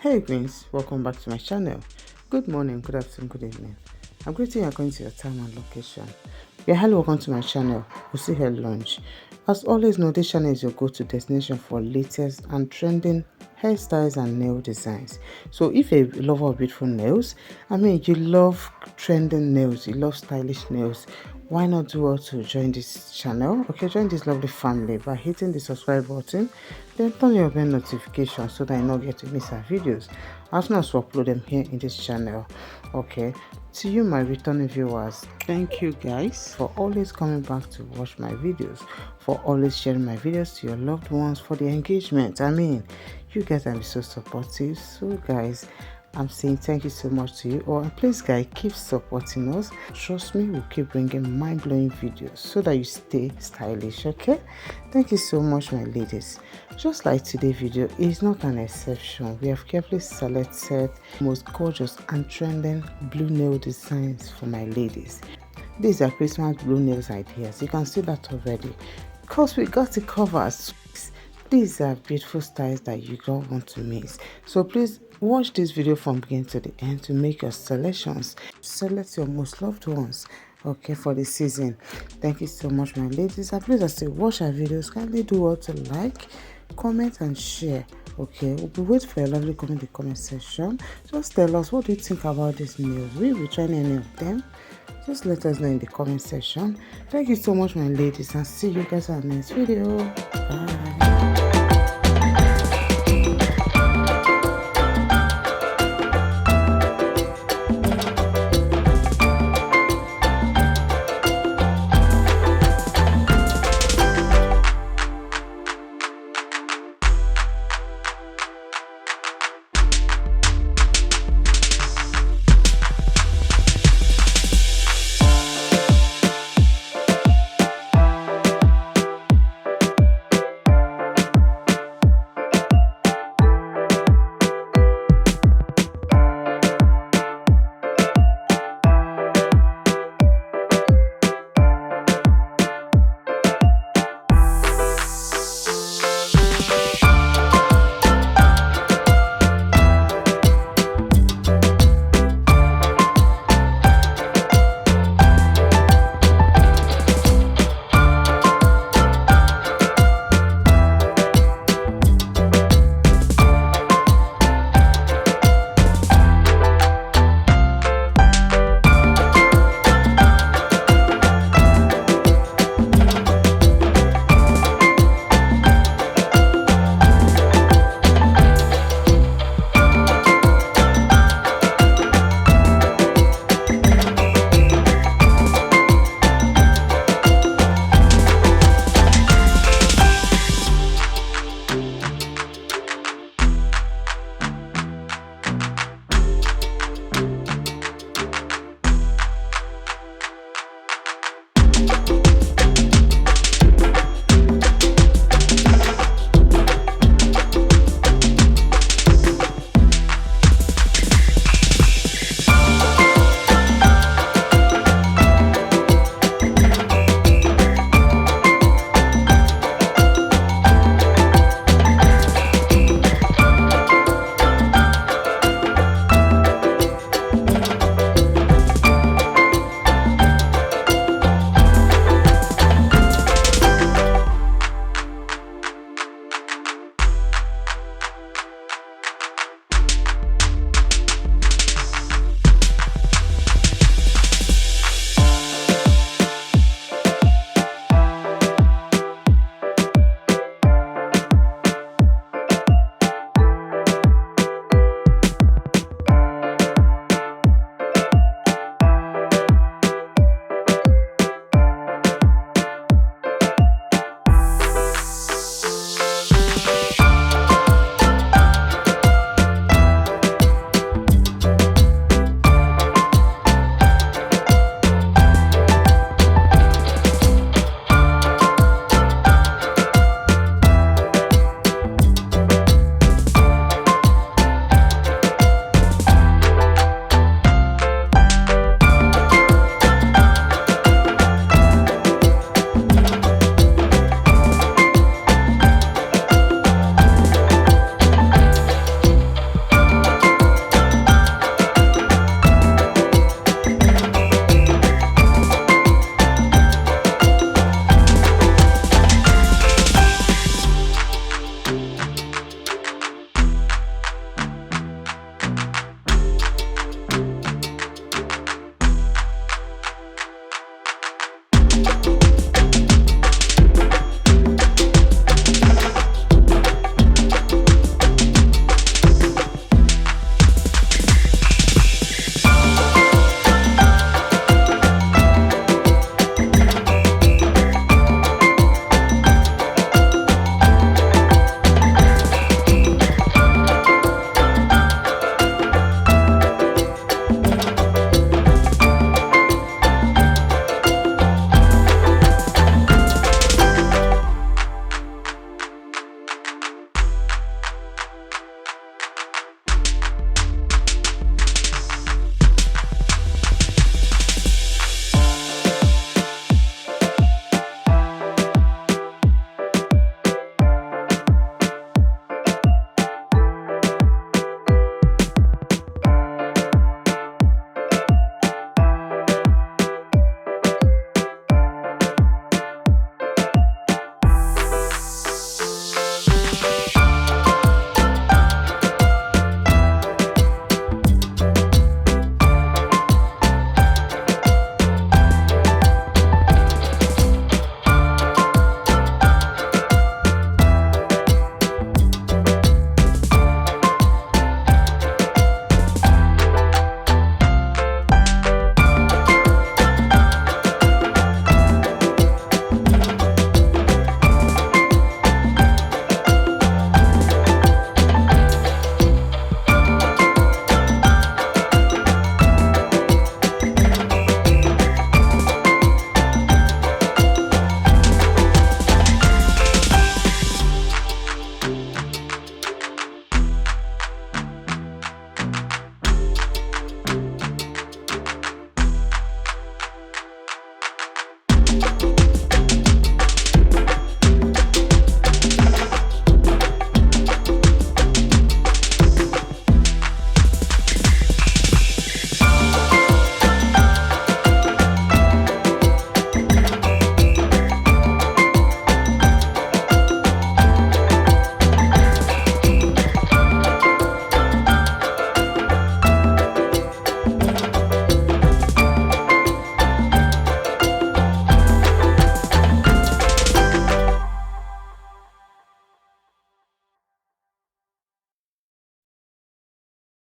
Hey Queens, welcome back to my channel. Good morning, good afternoon, good evening. I'm greeting you according to your time and location. You're highly welcome to my channel, Usi Hair Lounge. As always know, this channel is your go-to destination for latest and trending hairstyles and nail designs. So if you're a lover of beautiful nails, you love trending nails, you love stylish nails, why not do well to join this channel? Okay, join this lovely family by hitting the subscribe button, then turn your bell notification so that you don't get to miss our videos as soon as we upload them here in this channel. Okay, to you my returning viewers, thank you guys for always coming back to watch my videos, for always sharing my videos to your loved ones, for the engagement. You guys are so supportive. So guys, I'm saying thank you so much to you all, and please guys, keep supporting us. Trust me, we'll keep bringing mind-blowing videos so that you stay stylish. Okay, thank you so much my ladies. Just like today's video is not an exception, we have carefully selected most gorgeous and trending blue nail designs for my ladies. These are Christmas blue nails ideas, you can see that already, because we got it covered. These are beautiful styles that you don't want to miss. So please watch this video from beginning to the end to make your selections. Select your most loved ones, okay, for the season. Thank you so much my ladies, and please as you watch our videos, kindly do well to like, comment and share. Okay, we'll be waiting for your lovely comment in the comment section. Just tell us, what do you think about these nails? Will you be trying any of them? Just let us know in the comment section. Thank you so much my ladies, and see you guys on the next video. Bye.